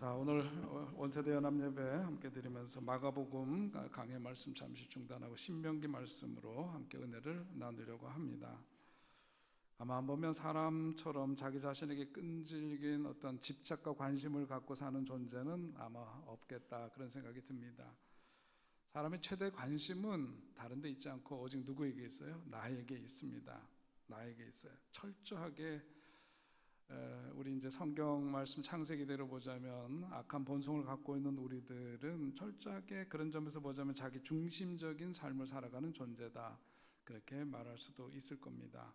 자, 오늘 원세대 연합예배 함께 드리면서 마가복음 강해 말씀 잠시 중단하고 신명기 말씀으로 함께 은혜를 나누려고 합니다. 가만 보면 사람처럼 자기 자신에게 끈질긴 어떤 집착과 관심을 갖고 사는 존재는 아마 없겠다, 그런 생각이 듭니다. 사람의 최대 관심은 다른 데 있지 않고 오직 누구에게 있어요? 나에게 있습니다. 나에게 있어요. 철저하게 우리 이제 성경 말씀 창세기대로 보자면 악한 본성을 갖고 있는 우리들은 철저하게 그런 점에서 보자면 자기 중심적인 삶을 살아가는 존재다, 그렇게 말할 수도 있을 겁니다.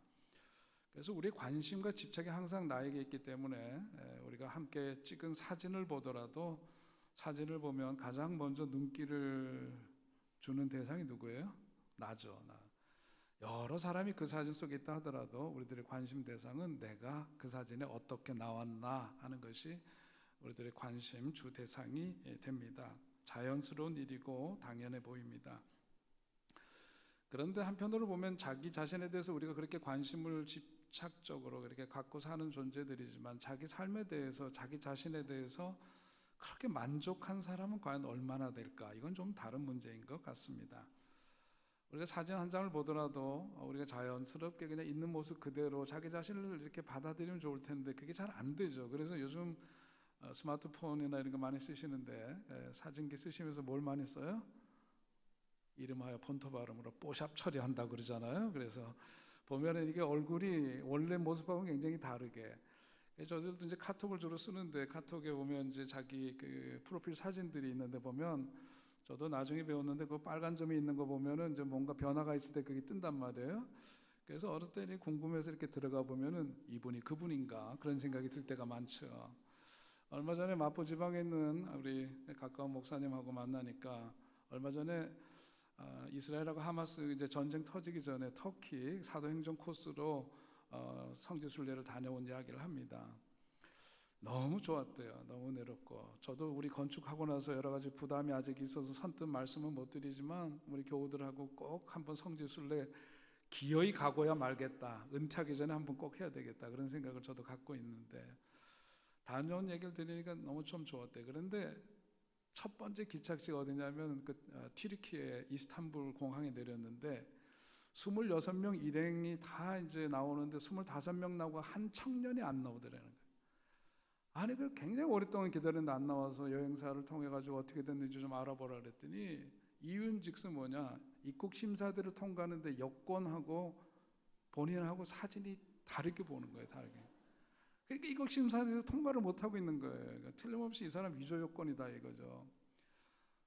그래서 우리의 관심과 집착이 항상 나에게 있기 때문에 우리가 함께 찍은 사진을 보더라도 사진을 보면 가장 먼저 눈길을 주는 대상이 누구예요? 나죠. 나. 여러 사람이 그 사진 속에 있다 하더라도 우리들의 관심 대상은 내가 그 사진에 어떻게 나왔나 하는 것이 우리들의 관심 주 대상이 됩니다. 자연스러운 일이고 당연해 보입니다. 그런데 한편으로 보면 자기 자신에 대해서 우리가 그렇게 관심을 집착적으로 그렇게 갖고 사는 존재들이지만 자기 삶에 대해서, 자기 자신에 대해서 그렇게 만족한 사람은 과연 얼마나 될까? 이건 좀 다른 문제인 것 같습니다. 우리가 사진 한 장을 보더라도 우리가 자연스럽게 그냥 있는 모습 그대로 자기 자신을 이렇게 받아들이면 좋을 텐데 그게 잘 안 되죠. 그래서 요즘 스마트폰이나 이런 거 많이 쓰시는데 사진기 쓰시면서 뭘 많이 써요? 이름하여 폰트 발음으로 뽀샵 처리한다 그러잖아요. 그래서 보면은 이게 얼굴이 원래 모습하고 굉장히 다르게, 저들도 이제 카톡을 주로 쓰는데 카톡에 보면 이제 자기 그 프로필 사진들이 있는데 보면, 저도 나중에 배웠는데 그 빨간 점이 있는 거 보면은 이제 뭔가 변화가 있을 때 그게 뜬단 말이에요. 그래서 어릴 때 궁금해서 이렇게 들어가 보면은 이분이 그분인가 그런 생각이 들 때가 많죠. 얼마 전에 마포 지방에 있는 우리 가까운 목사님하고 만나니까 얼마 전에 이스라엘하고 하마스 이제 전쟁 터지기 전에 터키 사도행전 코스로 성지순례를 다녀온 이야기를 합니다. 너무 좋았대요. 너무 은혜롭고, 저도 우리 건축하고 나서 여러 가지 부담이 아직 있어서 선뜻 말씀은 못 드리지만 우리 교우들하고 꼭 한번 성지순례 기어이 가고야 말겠다, 은퇴하기 전에 한번 꼭 해야 되겠다, 그런 생각을 저도 갖고 있는데, 다녀온 얘기를 들으니까 너무 좀 좋았대요. 그런데 첫 번째 기착지가 어디냐면 튀르키예 이스탄불 공항에 내렸는데 26명 일행이 다 이제 나오는데 25명 나오고 한 청년이 안 나오더라는 거예요. 아니 그 굉장히 오랫동안 기다렸는데 안 나와서 여행사를 통해 가지고 어떻게 됐는지 좀 알아보라 그랬더니 이윤즉슨 뭐냐, 입국 심사대를 통과하는데 여권하고 본인하고 사진이 다르게 보는 거예요. 다르게. 그러니까 입국 심사대에서 통과를 못 하고 있는 거예요. 그러니까 틀림없이 이 사람 위조 요건이다 이거죠.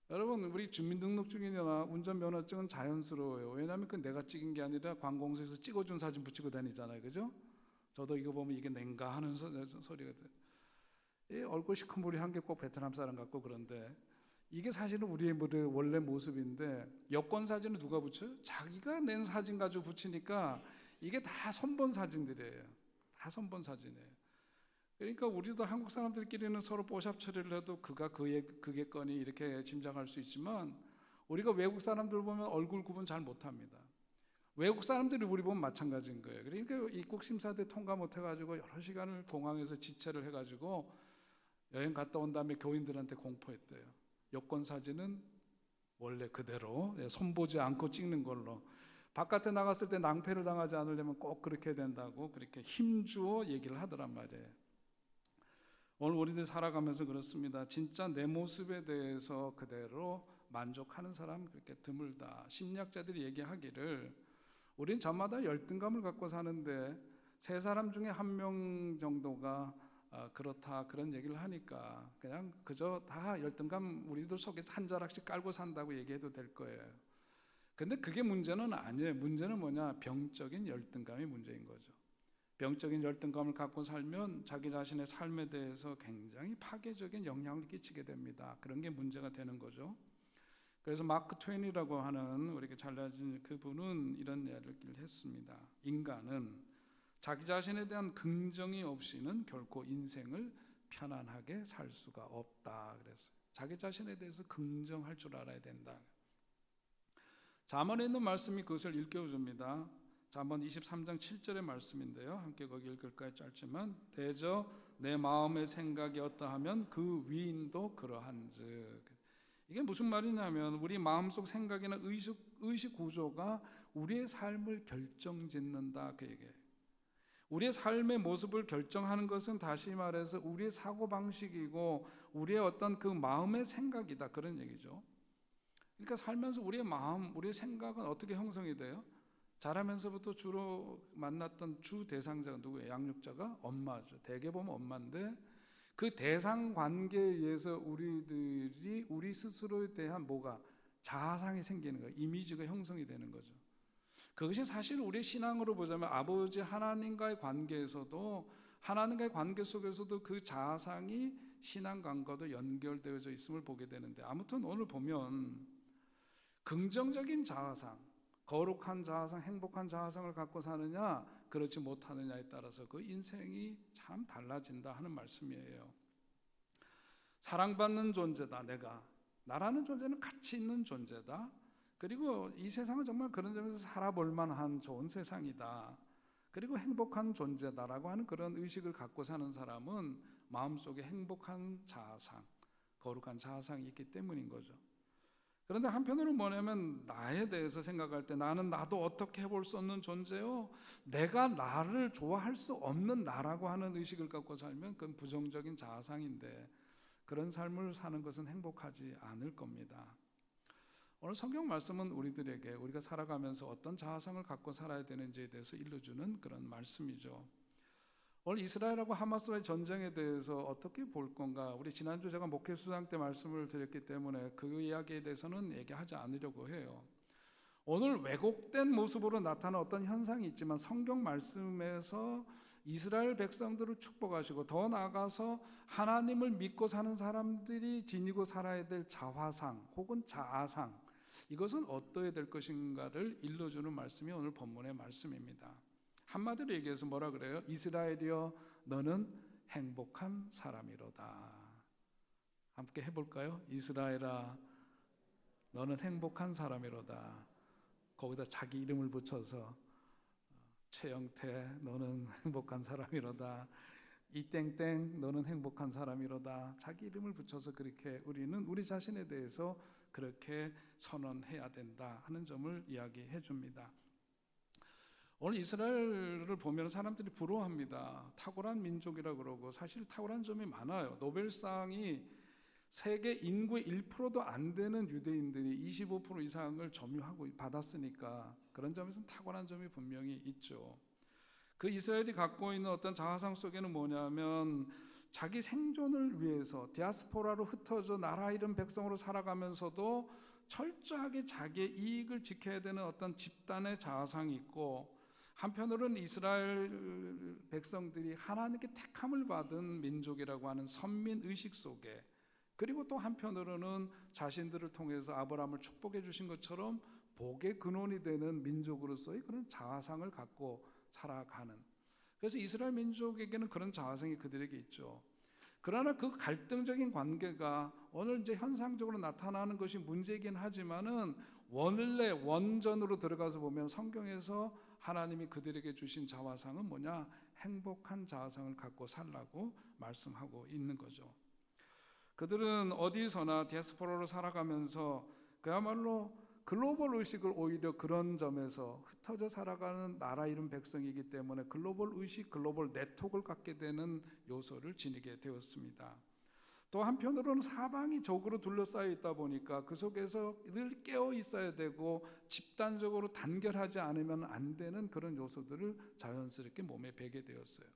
여러분, 우리 주민등록증이나 운전면허증은 자연스러워요. 왜냐하면 그 내가 찍은 게 아니라 관공서에서 찍어준 사진 붙이고 다니잖아요, 그죠? 저도 이거 보면 이게 낸가 하는 소리가 돼요. 얼굴 시커머리한 게 꼭 베트남 사람 같고, 그런데 이게 사실은 우리의 원래 모습인데 여권 사진을 누가 붙여요? 자기가 낸 사진 가지고 붙이니까 이게 다 선본 사진들이에요. 다 선본 사진이에요. 그러니까 우리도 한국 사람들끼리는 서로 뽀샵 처리를 해도 그게 건이 이렇게 짐작할 수 있지만, 우리가 외국 사람들 보면 얼굴 구분 잘 못합니다. 외국 사람들이 우리 보면 마찬가지인 거예요. 그러니까 입국 심사대 통과 못 해가지고 여러 시간을 공항에서 지체를 해가지고 여행 갔다 온 다음에 교인들한테 공포했대요. 여권 사진은 원래 그대로 손보지 않고 찍는 걸로, 바깥에 나갔을 때 낭패를 당하지 않으려면 꼭 그렇게 해야 된다고 그렇게 힘주어 얘기를 하더란 말이에요. 오늘 우리들 살아가면서 그렇습니다. 진짜 내 모습에 대해서 그대로 만족하는 사람 그렇게 드물다. 심리학자들이 얘기하기를 우린 저마다 열등감을 갖고 사는데 세 사람 중에 한 명 정도가 그렇다, 그런 얘기를 하니까 그냥 그저 다 열등감 우리들 속에서 한 자락씩 깔고 산다고 얘기해도 될 거예요. 근데 그게 문제는 아니에요. 문제는 뭐냐, 병적인 열등감이 문제인 거죠. 병적인 열등감을 갖고 살면 자기 자신의 삶에 대해서 굉장히 파괴적인 영향을 끼치게 됩니다. 그런 게 문제가 되는 거죠. 그래서 마크 트웨인이라고 하는 우리가 잘 알려진 그분은 이런 이야기를 했습니다. 인간은 자기 자신에 대한 긍정이 없이는 결코 인생을 편안하게 살 수가 없다 그랬어요. 자기 자신에 대해서 긍정할 줄 알아야 된다. 잠언에 있는 말씀이 그것을 일깨워줍니다. 자, 한번 23장 7절의 말씀인데요. 함께 거기 읽을까요? 짧지만 대저 내 마음의 생각이 어떠하면 그 위인도 그러한즉. 이게 무슨 말이냐면 우리 마음속 생각이나 의식 구조가 우리의 삶을 결정짓는다 그 얘기예요. 우리의 삶의 모습을 결정하는 것은 다시 말해서 우리의 사고방식이고 우리의 어떤 그 마음의 생각이다 그런 얘기죠. 그러니까 살면서 우리의 마음, 우리의 생각은 어떻게 형성이 돼요? 자라면서부터 주로 만났던 주 대상자가 누구예요? 양육자가 엄마죠. 대개 보면 엄마인데 그 대상 관계에 의해서 우리들이 우리 스스로에 대한 뭐가 자아상이 생기는 거예요. 이미지가 형성이 되는 거죠. 그것이 사실 우리의 신앙으로 보자면 아버지 하나님과의 관계에서도 하나님과의 관계 속에서도 그 자아상이 신앙관과도 연결되어져 있음을 보게 되는데 아무튼 오늘 보면 긍정적인 자아상, 거룩한 자아상, 행복한 자아상을 갖고 사느냐 그렇지 못하느냐에 따라서 그 인생이 참 달라진다 하는 말씀이에요. 사랑받는 존재다. 내가 나라는 존재는 가치 있는 존재다. 그리고 이 세상은 정말 그런 점에서 살아볼 만한 좋은 세상이다. 그리고 행복한 존재다라고 하는 그런 의식을 갖고 사는 사람은 마음속에 행복한 자아상, 거룩한 자아상이 있기 때문인 거죠. 그런데 한편으로는 뭐냐면 나에 대해서 생각할 때 나는 나도 어떻게 해볼 수 없는 존재요. 내가 나를 좋아할 수 없는 나라고 하는 의식을 갖고 살면 그건 부정적인 자아상인데 그런 삶을 사는 것은 행복하지 않을 겁니다. 오늘 성경 말씀은 우리들에게 우리가 살아가면서 어떤 자아상을 갖고 살아야 되는지에 대해서 일러주는 그런 말씀이죠. 오늘 이스라엘하고 하마스와의 전쟁에 대해서 어떻게 볼 건가? 우리 지난주 제가 목회 수상 때 말씀을 드렸기 때문에 그 이야기에 대해서는 얘기하지 않으려고 해요. 오늘 왜곡된 모습으로 나타난 어떤 현상이 있지만 성경 말씀에서 이스라엘 백성들을 축복하시고 더 나아가서 하나님을 믿고 사는 사람들이 지니고 살아야 될 자화상 혹은 자아상 이것은 어떠해야 될 것인가를 일러주는 말씀이 오늘 본문의 말씀입니다. 한마디로 얘기해서 뭐라 그래요? 이스라엘이여 너는 행복한 사람이로다. 함께 해볼까요? 이스라엘아 너는 행복한 사람이로다. 거기다 자기 이름을 붙여서 최영태 너는 행복한 사람이로다. 이땡땡 너는 행복한 사람이로다. 자기 이름을 붙여서 그렇게 우리는 우리 자신에 대해서 그렇게 선언해야 된다 하는 점을 이야기해 줍니다. 오늘 이스라엘을 보면 사람들이 부러워합니다. 탁월한 민족이라 그러고 사실 탁월한 점이 많아요. 노벨상이 세계 인구의 1%도 안 되는 유대인들이 25% 이상을 점유하고 받았으니까 그런 점에서는 탁월한 점이 분명히 있죠. 그 이스라엘이 갖고 있는 어떤 자아상 속에는 뭐냐면 자기 생존을 위해서 디아스포라로 흩어져 나라 잃은 백성으로 살아가면서도 철저하게 자기의 이익을 지켜야 되는 어떤 집단의 자아상이 있고 한편으로는 이스라엘 백성들이 하나님께 택함을 받은 민족이라고 하는 선민 의식 속에 그리고 또 한편으로는 자신들을 통해서 아브라함을 축복해 주신 것처럼 복의 근원이 되는 민족으로서의 그런 자아상을 갖고 살아가는 그래서 이스라엘 민족에게는 그런 자아상이 그들에게 있죠. 그러나 그 갈등적인 관계가 오늘 이제 현상적으로 나타나는 것이 문제이긴 하지만은 원래 원전으로 들어가서 보면 성경에서 하나님이 그들에게 주신 자아상은 뭐냐? 행복한 자아상을 갖고 살라고 말씀하고 있는 거죠. 그들은 어디서나 디아스포라로 살아가면서 그야말로 글로벌 의식을 오히려 그런 점에서 흩어져 살아가는 나라 이름 백성이기 때문에 글로벌 의식, 글로벌 네트워크를 갖게 되는 요소를 지니게 되었습니다. 또 한편으로는 사방이 적으로 둘러싸여 있다 보니까 그 속에서 늘 깨어 있어야 되고 집단적으로 단결하지 않으면 안 되는 그런 요소들을 자연스럽게 몸에 배게 되었어요.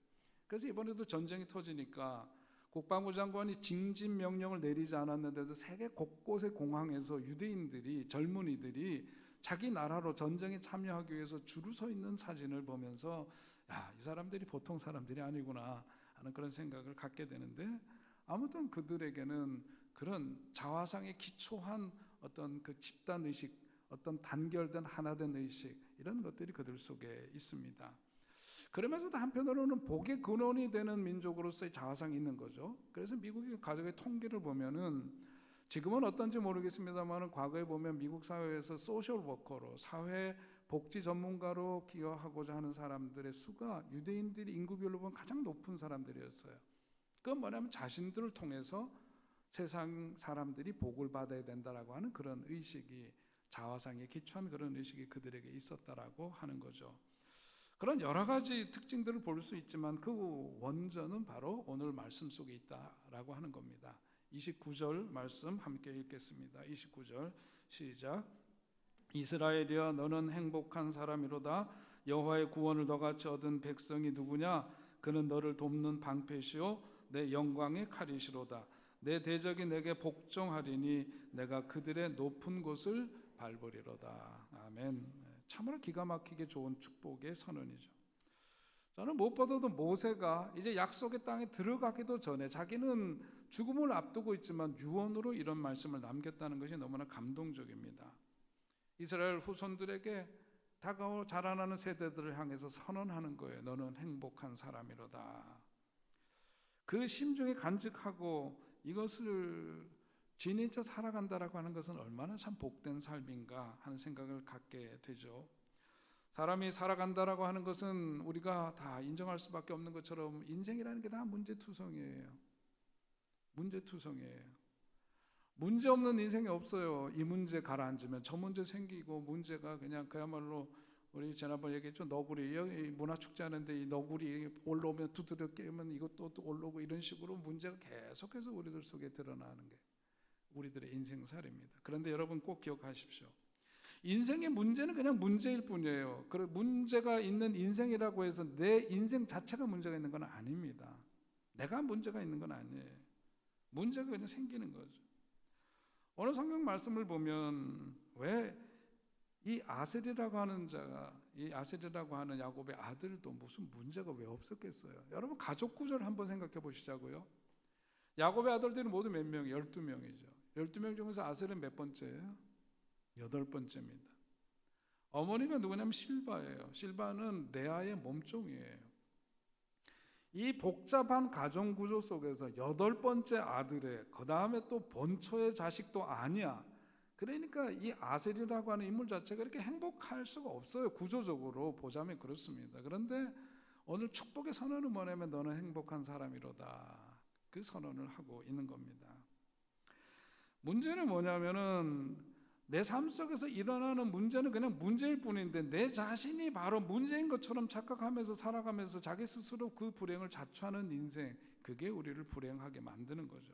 그래서 이번에도 전쟁이 터지니까 국방부 장관이 징집 명령을 내리지 않았는데도 세계 곳곳의 공항에서 유대인들이 젊은이들이 자기 나라로 전쟁에 참여하기 위해서 줄을 서 있는 사진을 보면서 야, 이 사람들이 보통 사람들이 아니구나 하는 그런 생각을 갖게 되는데 아무튼 그들에게는 그런 자화상에 기초한 어떤 그 집단 의식, 어떤 단결된 하나된 의식 이런 것들이 그들 속에 있습니다. 그러면서도 한편으로는 복의 근원이 되는 민족으로서의 자아상이 있는 거죠. 그래서 미국의 가족의 통계를 보면은 지금은 어떤지 모르겠습니다만 과거에 보면 미국 사회에서 소셜 워커로 사회 복지 전문가로 기여하고자 하는 사람들의 수가 유대인들이 인구별로 보면 가장 높은 사람들이었어요. 그건 뭐냐면 자신들을 통해서 세상 사람들이 복을 받아야 된다라고 하는 그런 의식이, 자화상에 기초한 그런 의식이 그들에게 있었다라고 하는 거죠. 그런 여러 가지 특징들을 볼 수 있지만 그 원전은 바로 오늘 말씀 속에 있다라고 하는 겁니다. 29절 말씀 함께 읽겠습니다. 29절 시작. 이스라엘이여 너는 행복한 사람이로다. 여호와의 구원을 너같이 얻은 백성이 누구냐? 그는 너를 돕는 방패시오 내 영광의 칼이시로다. 내 대적이 내게 복종하리니 내가 그들의 높은 곳을 밟으리로다. 아멘. 참으로 기가 막히게 좋은 축복의 선언이죠. 저는 무엇보다도 모세가 이제 약속의 땅에 들어가기도 전에 자기는 죽음을 앞두고 있지만 유언으로 이런 말씀을 남겼다는 것이 너무나 감동적입니다. 이스라엘 후손들에게 다가오 자라나는 세대들을 향해서 선언하는 거예요. 너는 행복한 사람이로다. 그 심중에 간직하고 이것을 지니쳐 살아간다라고 하는 것은 얼마나 참 복된 삶인가 하는 생각을 갖게 되죠. 사람이 살아간다라고 하는 것은 우리가 다 인정할 수밖에 없는 것처럼 인생이라는 게 다 문제투성이에요. 문제투성이에요. 문제 없는 인생이 없어요. 이 문제 가라앉으면 저 문제 생기고, 문제가 그냥 그야말로 우리 지난번 얘기했죠. 너구리, 문화축제 하는데 이 너구리 올라오면 두드려 깨면 이것도 또 올라오고, 이런 식으로 문제가 계속해서 우리들 속에 드러나는 게 우리들의 인생살입니다. 그런데 여러분 꼭 기억하십시오. 인생의 문제는 그냥 문제일 뿐이에요. 문제가 있는 인생이라고 해서 내 인생 자체가 문제가 있는 건 아닙니다. 내가 문제가 있는 건 아니에요. 문제가 그냥 생기는 거죠. 오늘 성경 말씀을 보면 왜 이 아셀이라고 하는 자가, 이 아셀이라고 하는 야곱의 아들도 무슨 문제가 왜 없었겠어요? 여러분 가족 구조를 한번 생각해 보시자고요. 야곱의 아들들이 모두 몇 명이에요? 12명이죠. 12명 중에서 아셀은 몇 번째예요? 8번째입니다. 어머니가 누구냐면 실바예요. 실바는 레아의 몸종이에요. 이 복잡한 가정 구조 속에서 8번째 아들의, 그 다음에 또 본초의 자식도 아니야. 그러니까 이 아셀이라고 하는 인물 자체가 이렇게 행복할 수가 없어요. 구조적으로 보자면 그렇습니다. 그런데 오늘 축복의 선언은 뭐냐면 너는 행복한 사람이로다. 그 선언을 하고 있는 겁니다. 문제는 뭐냐면은 내 삶 속에서 일어나는 문제는 그냥 문제일 뿐인데 내 자신이 바로 문제인 것처럼 착각하면서 살아가면서 자기 스스로 그 불행을 자초하는 인생, 그게 우리를 불행하게 만드는 거죠.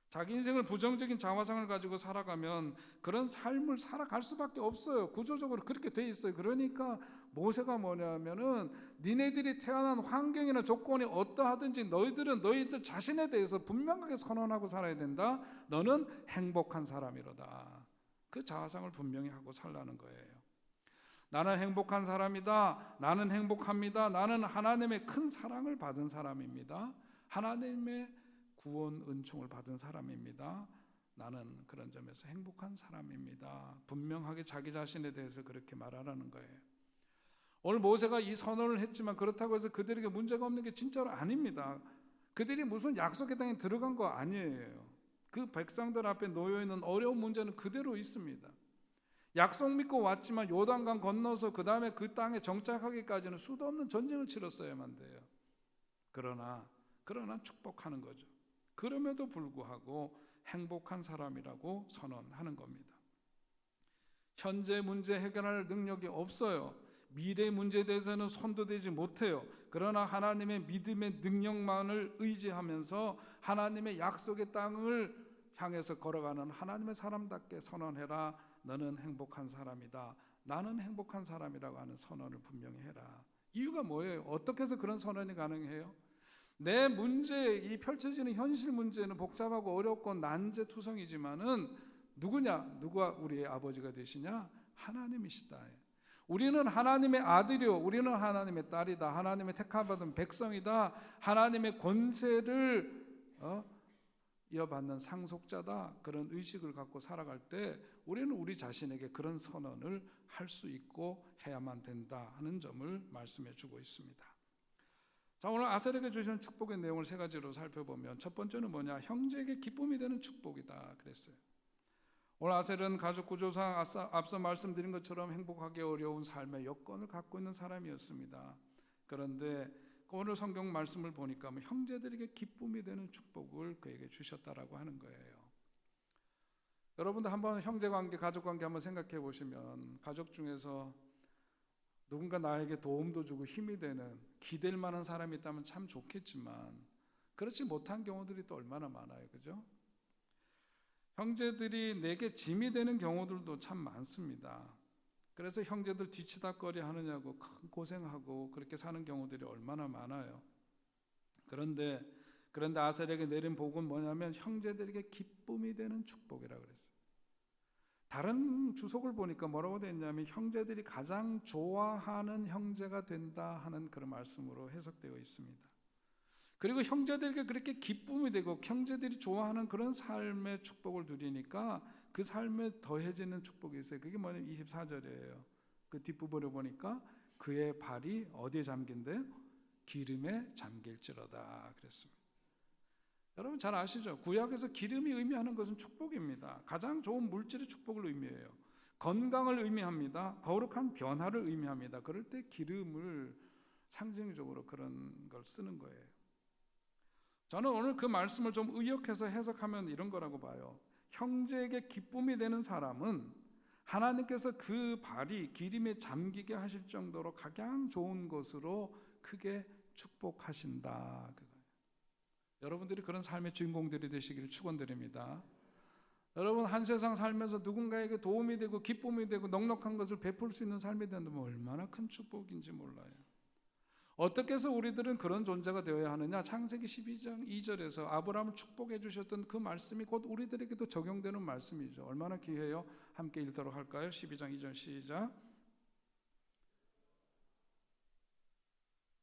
자기 인생을 부정적인 자화상을 가지고 살아가면 그런 삶을 살아갈 수밖에 없어요. 구조적으로 그렇게 돼 있어요. 그러니까 모세가 뭐냐면은 니네들이 태어난 환경이나 조건이 어떠하든지 너희들은 너희들 자신에 대해서 분명하게 선언하고 살아야 된다. 너는 행복한 사람이로다. 그 자화상을 분명히 하고 살라는 거예요. 나는 행복한 사람이다. 나는 행복합니다. 나는 하나님의 큰 사랑을 받은 사람입니다. 하나님의 구원 은총을 받은 사람입니다. 나는 그런 점에서 행복한 사람입니다. 분명하게 자기 자신에 대해서 그렇게 말하라는 거예요. 오늘 모세가 이 선언을 했지만 그렇다고 해서 그들에게 문제가 없는 게 진짜로 아닙니다. 그들이 무슨 약속의 땅에 들어간 거 아니에요. 그 백성들 앞에 놓여있는 어려운 문제는 그대로 있습니다. 약속 믿고 왔지만 요단강 건너서 그 다음에 그 땅에 정착하기까지는 수도 없는 전쟁을 치렀어야만 돼요. 그러나 축복하는 거죠. 그럼에도 불구하고 행복한 사람이라고 선언하는 겁니다. 현재 문제 해결할 능력이 없어요. 미래 문제에 대해서는 손도 대지 못해요. 그러나 하나님의 믿음의 능력만을 의지하면서 하나님의 약속의 땅을 향해서 걸어가는 하나님의 사람답게 선언해라. 너는 행복한 사람이다. 나는 행복한 사람이라고 하는 선언을 분명히 해라. 이유가 뭐예요? 어떻게 해서 그런 선언이 가능해요? 내 문제, 이 펼쳐지는 현실 문제는 복잡하고 어렵고 난제투성이지만은 누가 우리의 아버지가 되시냐? 하나님이시다. 우리는 하나님의 아들이요, 우리는 하나님의 딸이다. 하나님의 택함받은 백성이다. 하나님의 권세를 이어받는 상속자다. 그런 의식을 갖고 살아갈 때 우리는 우리 자신에게 그런 선언을 할 수 있고 해야만 된다 하는 점을 말씀해 주고 있습니다. 자, 오늘 아셀에게 주시는 축복의 내용을 세 가지로 살펴보면 첫 번째는 뭐냐? 형제에게 기쁨이 되는 축복이다 그랬어요. 오늘 아셀은 가족 구조상 앞서 말씀드린 것처럼 행복하기 어려운 삶의 여건을 갖고 있는 사람이었습니다. 그런데 오늘 성경 말씀을 보니까 형제들에게 기쁨이 되는 축복을 그에게 주셨다라고 하는 거예요. 여러분도 한번 형제관계, 가족관계 한번 생각해 보시면 가족 중에서 누군가 나에게 도움도 주고 힘이 되는, 기댈 만한 사람이 있다면 참 좋겠지만 그렇지 못한 경우들이 또 얼마나 많아요. 그죠? 형제들이 내게 짐이 되는 경우들도 참 많습니다. 그래서 형제들 뒤치다꺼리 하느냐고 큰 고생하고 그렇게 사는 경우들이 얼마나 많아요. 그런데 아셀에게 내린 복은 뭐냐면 형제들에게 기쁨이 되는 축복이라고 그랬어요. 다른 주석을 보니까 뭐라고 되어 있냐면 형제들이 가장 좋아하는 형제가 된다 하는 그런 말씀으로 해석되어 있습니다. 그리고 형제들에게 그렇게 기쁨이 되고 형제들이 좋아하는 그런 삶의 축복을 누리니까 그 삶에 더해지는 축복이 있어요. 그게 뭐냐면 24절이에요. 그 뒷부분을 보니까 그의 발이 어디에 잠긴대? 기름에 잠길지로다 그랬습니다. 여러분 잘 아시죠? 구약에서 기름이 의미하는 것은 축복입니다. 가장 좋은 물질의 축복을 의미해요. 건강을 의미합니다. 거룩한 변화를 의미합니다. 그럴 때 기름을 상징적으로 그런 걸 쓰는 거예요. 저는 오늘 그 말씀을 좀 의역해서 해석하면 이런 거라고 봐요. 형제에게 기쁨이 되는 사람은 하나님께서 그 발이 기름에 잠기게 하실 정도로 가장 좋은 것으로 크게 축복하신다. 여러분들이 그런 삶의 주인공들이 되시기를 축원드립니다. 여러분 한 세상 살면서 누군가에게 도움이 되고 기쁨이 되고 넉넉한 것을 베풀 수 있는 삶이 된다면 얼마나 큰 축복인지 몰라요. 어떻게 해서 우리들은 그런 존재가 되어야 하느냐? 창세기 12장 2절에서 아브라함을 축복해 주셨던 그 말씀이 곧 우리들에게도 적용되는 말씀이죠. 얼마나 귀해요? 함께 읽도록 할까요? 12장 2절 시작.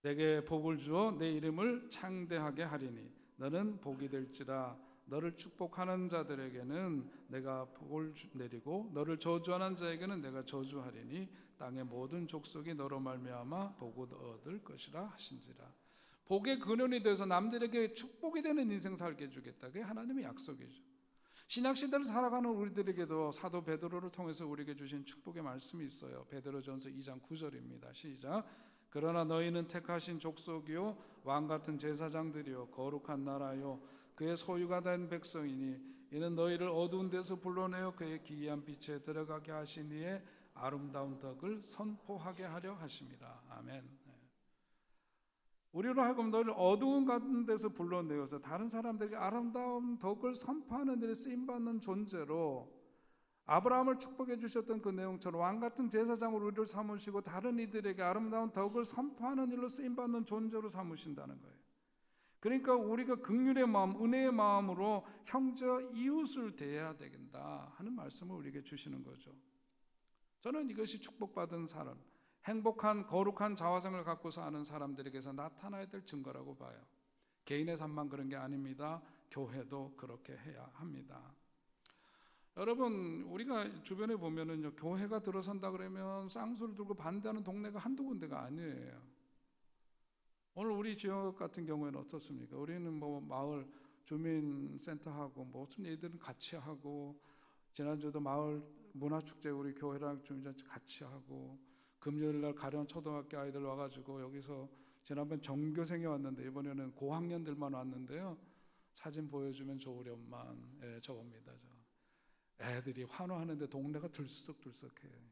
내게 복을 주어 내 이름을 창대하게 하리니 너는 복이 될지라. 너를 축복하는 자들에게는 내가 복을 내리고 너를 저주하는 자에게는 내가 저주하리니 땅의 모든 족속이 너로 말미암아 복을 얻을 것이라 하신지라. 복의 근원이 되어서 남들에게 축복이 되는 인생 살게 해주겠다. 그게 하나님의 약속이죠. 신약시대를 살아가는 우리들에게도 사도 베드로를 통해서 우리에게 주신 축복의 말씀이 있어요. 베드로전서 2장 9절입니다. 시작. 그러나 너희는 택하신 족속이요 왕같은 제사장들이요 거룩한 나라요 그의 소유가 된 백성이니 이는 너희를 어두운 데서 불러내어 그의 기이한 빛에 들어가게 하신 이의 아름다운 덕을 선포하게 하려 하심이라. 아멘. 우리로 하여금 너희를 어두운 같은 데서 불러내어서 다른 사람들에게 아름다운 덕을 선포하는 일에 쓰임받는 존재로 아브라함을 축복해 주셨던 그 내용처럼 왕같은 제사장으로 우리를 삼으시고 다른 이들에게 아름다운 덕을 선포하는 일로 쓰임받는 존재로 삼으신다는 거예요. 그러니까 우리가 긍휼의 마음, 은혜의 마음으로 형제와 이웃을 대해야 되겠다 하는 말씀을 우리에게 주시는 거죠. 저는 이것이 축복받은 사람, 행복한 거룩한 자화상을 갖고 사는 사람들에게서 나타나야 될 증거라고 봐요. 개인의 삶만 그런 게 아닙니다. 교회도 그렇게 해야 합니다. 여러분 우리가 주변에 보면은요 교회가 들어선다 그러면 쌍수를 들고 반대하는 동네가 한두 군데가 아니에요. 오늘 우리 지역 같은 경우에는 어떻습니까? 우리는 뭐 마을 주민센터하고 뭐 어떤 일들은 같이 하고 지난주도 마을 문화축제 우리 교회랑 주민센터 같이 하고 금요일날 가련 초등학교 아이들 와가지고 여기서 지난번 전교생이 왔는데 이번에는 고학년들만 왔는데요. 사진 보여주면 좋으련만 저겁니다. 애들이 환호하는데 동네가 들썩들썩해요.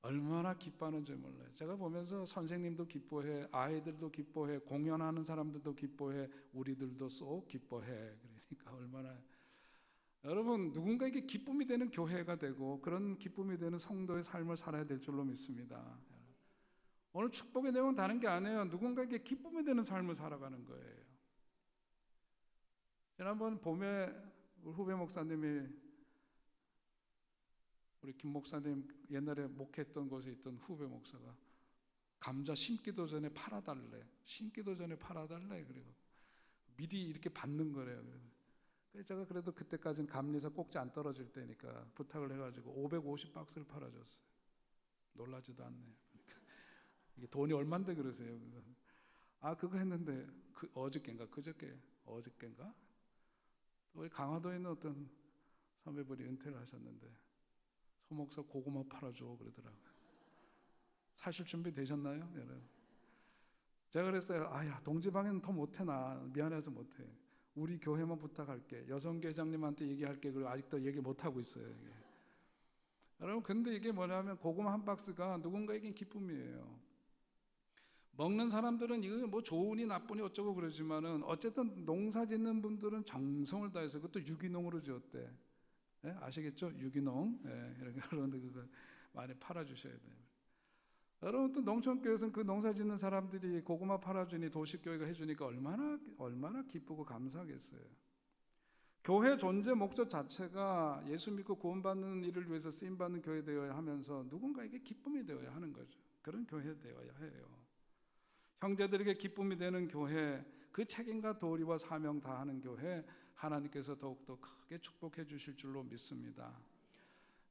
얼마나 기뻐하는지 몰라요. 제가 보면서 선생님도 기뻐해, 아이들도 기뻐해, 공연하는 사람들도 기뻐해, 우리들도 쏙 기뻐해. 그러니까 얼마나 여러분 누군가에게 기쁨이 되는 교회가 되고 그런 기쁨이 되는 성도의 삶을 살아야 될 줄로 믿습니다. 오늘 축복의 내용은 다른 게 아니에요. 누군가에게 기쁨이 되는 삶을 살아가는 거예요. 지난번 봄에 우리 후배 목사님이 우리 김 목사님 옛날에 목회했던 곳에 있던 후배 목사가 감자 심기도 전에 팔아달래. 심기도 전에 팔아달래. 그리고 미리 이렇게 받는 거래요. 그래서 제가 그래도 그때까지는 감리사 꼭지 안 떨어질 때니까 부탁을 해가지고 550박스를 팔아줬어요. 놀라지도 않네요. 이게 돈이 얼만데 그러세요. 그거 했는데 어저께인가 우리 강화도에 있는 어떤 선배분이 은퇴를 하셨는데 소목사 고구마 팔아줘 그러더라고요. 사실 준비 되셨나요? 여러분? 제가 그랬어요. 아야 동지방에는 더 못해 나 미안해서 못해. 우리 교회만 부탁할게. 여성회장님한테 얘기할게. 그리고 아직도 얘기 못하고 있어요. 이게. 여러분 근데 이게 뭐냐면 고구마 한 박스가 누군가에겐 기쁨이에요. 먹는 사람들은 이거 뭐 좋으니 나쁘니 어쩌고 그러지만은 어쨌든 농사 짓는 분들은 정성을 다해서 그것도 유기농으로 지었대. 예? 아시겠죠? 유기농. 예, 그런데 그거 많이 팔아주셔야 돼요. 여러분 또 농촌교회에서는 그 농사 짓는 사람들이 고구마 팔아주니 도시교회가 해주니까 얼마나 기쁘고 감사하겠어요. 교회 존재 목적 자체가 예수 믿고 구원받는 일을 위해서 쓰임받는 교회 되어야 하면서 누군가에게 기쁨이 되어야 하는 거죠. 그런 교회 되어야 해요. 형제들에게 기쁨이 되는 교회, 그 책임과 도리와 사명 다하는 교회, 하나님께서 더욱더 크게 축복해 주실 줄로 믿습니다.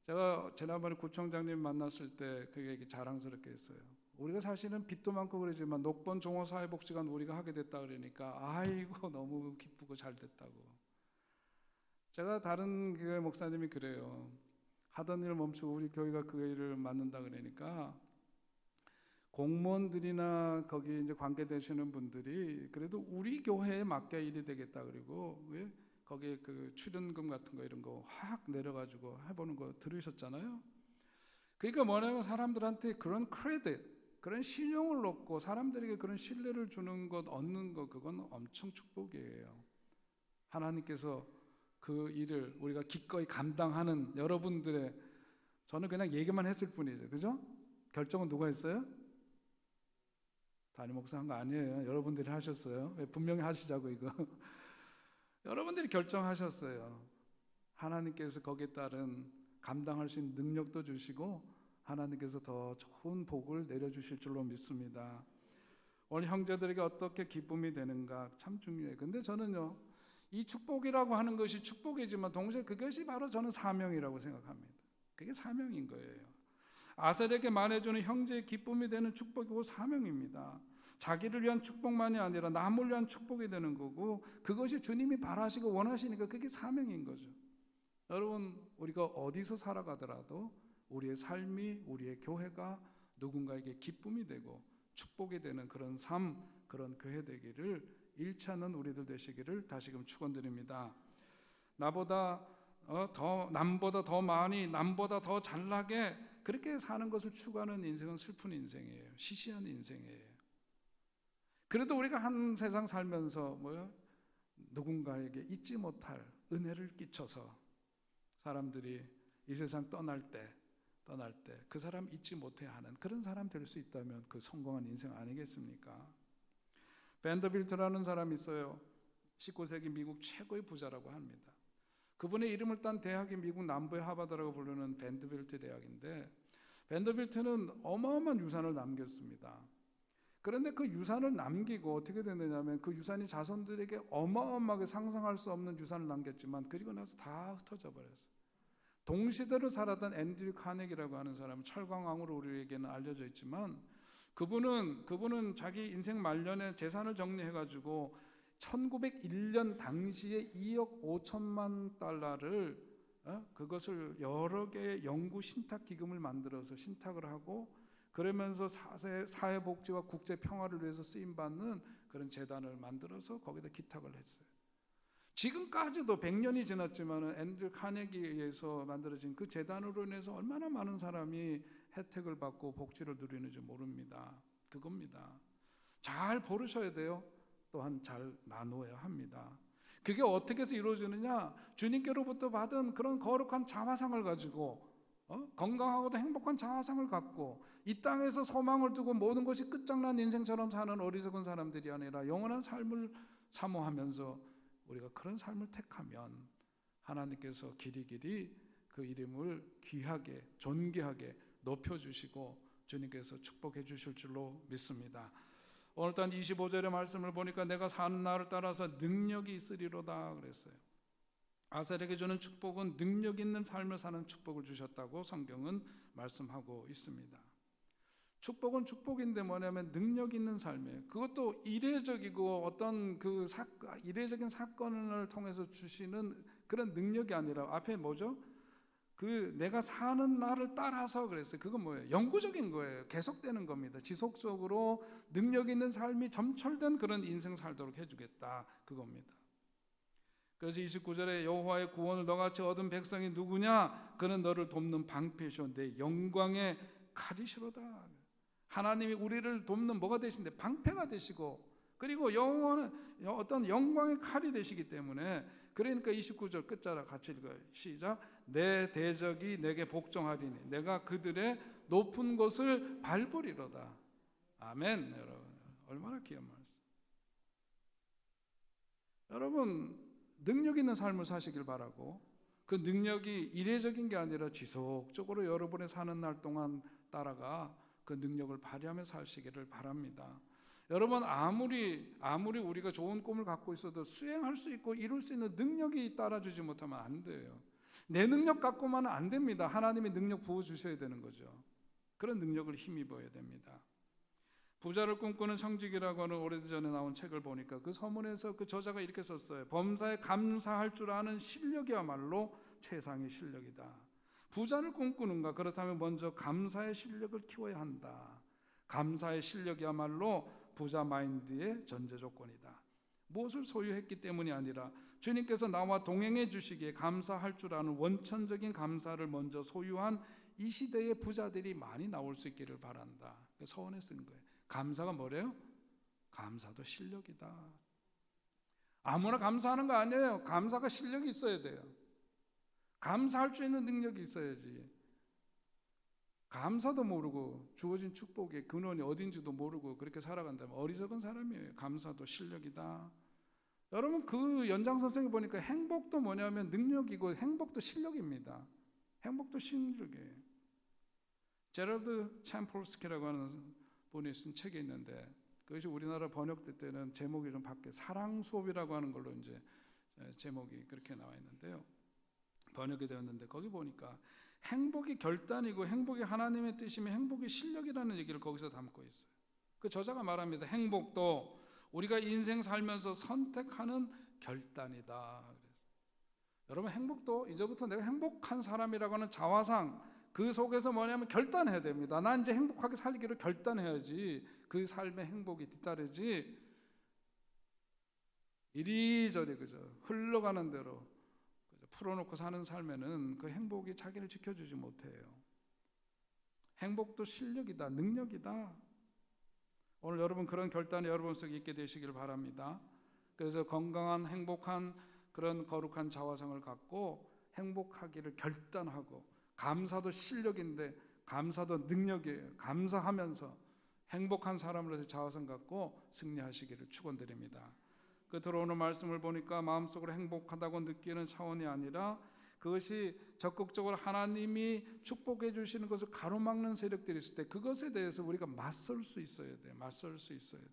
제가 지난번에 구청장님 만났을 때 그 얘기 자랑스럽게 했어요. 우리가 사실은 빚도 많고 그러지만 녹번 종호사회복지관 우리가 하게 됐다 그러니까 아이고 너무 기쁘고 잘 됐다고. 제가 다른 교회 목사님이 그래요. 하던 일 멈추고 우리 교회가 그 일을 맡는다 그러니까 공무원들이나 거기 이제 관계되시는 분들이 그래도 우리 교회에 맡겨 일이 되겠다 그리고 왜 거기에 그 출연금 같은 거 이런 거 확 내려가지고 해보는 거 들으셨잖아요. 그러니까 뭐냐면 사람들한테 그런 크레딧, 그런 신용을 얻고 사람들에게 그런 신뢰를 주는 것, 얻는 것, 그건 엄청 축복이에요. 하나님께서 그 일을 우리가 기꺼이 감당하는 여러분들의, 저는 그냥 얘기만 했을 뿐이죠. 그죠? 결정은 누가 했어요? 담임 목사 한 거 아니에요. 여러분들이 하셨어요. 분명히 하시자고 이거. 여러분들이 결정하셨어요. 하나님께서 거기에 따른 감당할 수 있는 능력도 주시고 하나님께서 더 좋은 복을 내려주실 줄로 믿습니다. 오늘 형제들에게 어떻게 기쁨이 되는가 참 중요해요. 근데 저는요, 이 축복이라고 하는 것이 축복이지만 동시에 그것이 바로 저는 사명이라고 생각합니다. 그게 사명인 거예요. 아셀에게 말해주는 형제의 기쁨이 되는 축복이고 사명입니다. 자기를 위한 축복만이 아니라 남을 위한 축복이 되는 거고 그것이 주님이 바라시고 원하시니까 그게 사명인 거죠. 여러분 우리가 어디서 살아가더라도 우리의 삶이 우리의 교회가 누군가에게 기쁨이 되고 축복이 되는 그런 삶, 그런 교회 되기를 잃지 않는 우리들 되시기를 다시금 축원드립니다. 남보다 더 많이 남보다 더 잘나게 그렇게 사는 것을 추구하는 인생은 슬픈 인생이에요. 시시한 인생이에요. 그래도 우리가 한 세상 살면서 누군가에게 잊지 못할 은혜를 끼쳐서 사람들이 이 세상 떠날 때 그 사람 잊지 못해야 하는 그런 사람 될 수 있다면 그 성공한 인생 아니겠습니까? 밴더빌트라는 사람이 있어요. 19세기 미국 최고의 부자라고 합니다. 그분의 이름을 딴 대학이 미국 남부의 하버드라고 부르는 밴더빌트 대학인데 밴더빌트는 어마어마한 유산을 남겼습니다. 그런데 그 유산을 남기고 어떻게 됐느냐면 그 유산이 자손들에게 어마어마하게 상상할 수 없는 유산을 남겼지만 그리고 나서 다 흩어져 버렸어요. 동시대를 살았던 앤드류 카네기라고 하는 사람은 철강왕으로 우리에게는 알려져 있지만 그분은 자기 인생 말년에 재산을 정리해가지고 1901년 당시에 2억 5천만 달러를 그것을 여러 개의 연구 신탁 기금을 만들어서 신탁을 하고 그러면서 사회복지와 국제평화를 위해서 쓰임받는 그런 재단을 만들어서 거기다 기탁을 했어요. 지금까지도 100년이 지났지만 앤드류 카네기에 의해서 만들어진 그 재단으로 인해서 얼마나 많은 사람이 혜택을 받고 복지를 누리는지 모릅니다. 그겁니다. 잘 고르셔야 돼요. 또한 잘 나누어야 합니다. 그게 어떻게 해서 이루어지느냐? 주님께로부터 받은 그런 거룩한 자화상을 가지고 건강하고도 행복한 자화상을 갖고 이 땅에서 소망을 두고 모든 것이 끝장난 인생처럼 사는 어리석은 사람들이 아니라 영원한 삶을 사모하면서 우리가 그런 삶을 택하면 하나님께서 길이길이 그 이름을 귀하게 존귀하게 높여주시고 주님께서 축복해 주실 줄로 믿습니다. 오늘 단 25절의 말씀을 보니까 내가 사는 날을 따라서 능력이 있으리로다 그랬어요. 아셀에게 주는 축복은 능력 있는 삶을 사는 축복을 주셨다고 성경은 말씀하고 있습니다. 축복은 축복인데 뭐냐면 능력 있는 삶이에요. 그것도 이례적이고 어떤 이례적인 사건을 통해서 주시는 그런 능력이 아니라 앞에 뭐죠? 그 내가 사는 날을 따라서 그랬어요. 그건 뭐예요? 영구적인 거예요. 계속되는 겁니다. 지속적으로 능력 있는 삶이 점철된 그런 인생 살도록 해주겠다. 그겁니다. 그래서 29절에 여호와의 구원을 너같이 얻은 백성이 누구냐? 그는 너를 돕는 방패시오 내 영광의 칼이시로다. 하나님이 우리를 돕는 뭐가 되신데? 방패가 되시고, 그리고 여호와는 어떤 영광의 칼이 되시기 때문에, 그러니까 29절 끝자락 같이 읽어요. 시작. 내 대적이 내게 복종하리니 내가 그들의 높은 곳을 밟으리로다. 아멘. 여러분 얼마나 귀한 말씀. 여러분 능력 있는 삶을 사시길 바라고, 그 능력이 이례적인 게 아니라 지속적으로 여러분의 사는 날 동안 따라가 그 능력을 발휘하며 사시기를 바랍니다. 여러분 아무리 우리가 좋은 꿈을 갖고 있어도 수행할 수 있고 이룰 수 있는 능력이 따라주지 못하면 안 돼요. 내 능력 갖고만은 안 됩니다. 하나님이 능력 부어주셔야 되는 거죠. 그런 능력을 힘입어야 됩니다. 부자를 꿈꾸는 청지기라고 하는 오래전에 나온 책을 보니까 그 서문에서 그 저자가 이렇게 썼어요. 범사에 감사할 줄 아는 실력이야말로 최상의 실력이다. 부자를 꿈꾸는가? 그렇다면 먼저 감사의 실력을 키워야 한다. 감사의 실력이야말로 부자 마인드의 전제 조건이다. 무엇을 소유했기 때문이 아니라 주님께서 나와 동행해 주시기에 감사할 줄 아는 원천적인 감사를 먼저 소유한 이 시대의 부자들이 많이 나올 수 있기를 바란다. 서원에 쓴 거예요. 감사가 뭐래요? 감사도 실력이다. 아무나 감사하는 거 아니에요. 감사가 실력이 있어야 돼요. 감사할 수 있는 능력이 있어야지. 감사도 모르고 주어진 축복의 근원이 어딘지도 모르고 그렇게 살아간다면 어리석은 사람이에요. 감사도 실력이다. 여러분 그 연장선상에 보니까 행복도 뭐냐면 능력이고 행복도 실력입니다. 행복도 실력이에요. 제럴드 챔폴스키라고 하는 분이 쓴 책이 있는데 그것이 우리나라 번역될 때는 제목이 좀 바뀌어요. 사랑 수업이라고 하는 걸로 이제 제목이 그렇게 나와 있는데요. 번역이 되었는데 거기 보니까 행복이 결단이고 행복이 하나님의 뜻이면 행복이 실력이라는 얘기를 거기서 담고 있어요. 그 저자가 말합니다. 행복도 우리가 인생 살면서 선택하는 결단이다. 그래서 여러분 행복도 이제부터 내가 행복한 사람이라고 하는 자화상 그 속에서 뭐냐면 결단해야 됩니다. 난 이제 행복하게 살기로 결단해야지 그 삶의 행복이 뒤따르지 이리저리 그저 흘러가는 대로 풀어놓고 사는 삶에는 그 행복이 자기를 지켜주지 못해요. 행복도 실력이다, 능력이다. 오늘 여러분 그런 결단이 여러분 속에 있게 되시길 바랍니다. 그래서 건강한 행복한 그런 거룩한 자화상을 갖고 행복하기를 결단하고, 감사도 실력인데 감사도 능력이에요. 감사하면서 행복한 사람으로서 자화상 갖고 승리하시기를 축원드립니다. 끝으로 오늘 말씀을 보니까 마음속으로 행복하다고 느끼는 차원이 아니라 그것이 적극적으로 하나님이 축복해 주시는 것을 가로막는 세력들이 있을 때 그것에 대해서 우리가 맞설 수 있어야 돼. 맞설 수 있어야 돼.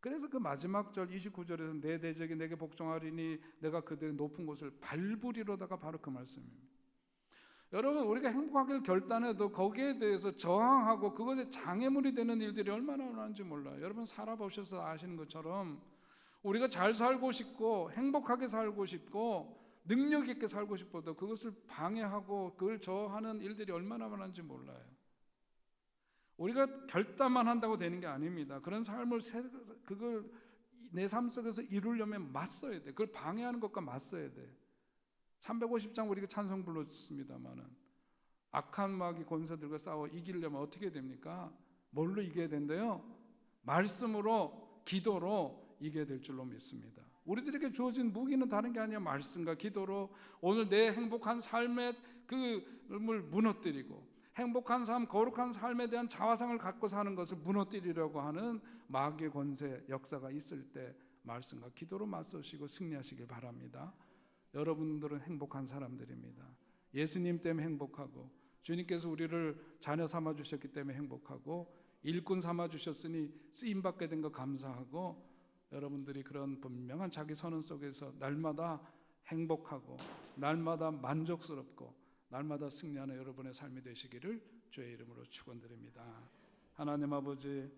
그래서 그 마지막 절 29절에서 내 대적이 내게 복종하리니 내가 그들의 높은 곳을 밟으리로다가 바로 그 말씀입니다. 여러분 우리가 행복하기를 결단해도 거기에 대해서 저항하고 그것에 장애물이 되는 일들이 얼마나 많은지 몰라요. 여러분 살아보셔서 아시는 것처럼 우리가 잘 살고 싶고 행복하게 살고 싶고 능력 있게 살고 싶어도 그것을 방해하고 그걸 저하는 일들이 얼마나 많은지 몰라요. 우리가 결단만 한다고 되는 게 아닙니다. 그런 삶을 그걸 내 삶 속에서 이루려면 맞서야 돼. 그걸 방해하는 것과 맞서야 돼. 350장 우리가 찬송 불렀습니다만은 악한 마귀 권세들과 싸워 이기려면 어떻게 됩니까? 뭘로 이겨야 된대요? 말씀으로, 기도로 이겨야 될 줄로 믿습니다. 우리들에게 주어진 무기는 다른 게 아니라 말씀과 기도로 오늘 내 행복한 삶의 그을 무너뜨리고 행복한 삶, 거룩한 삶에 대한 자화상을 갖고 사는 것을 무너뜨리려고 하는 마귀의 권세 역사가 있을 때 말씀과 기도로 맞서시고 승리하시길 바랍니다. 여러분들은 행복한 사람들입니다. 예수님 때문에 행복하고 주님께서 우리를 자녀 삼아 주셨기 때문에 행복하고 일꾼 삼아 주셨으니 쓰임 받게 된 거 감사하고 여러분들이 그런 분명한 자기 선언 속에서 날마다 행복하고 날마다 만족스럽고 날마다 승리하는 여러분의 삶이 되시기를 주의 이름으로 축원드립니다. 하나님 아버지,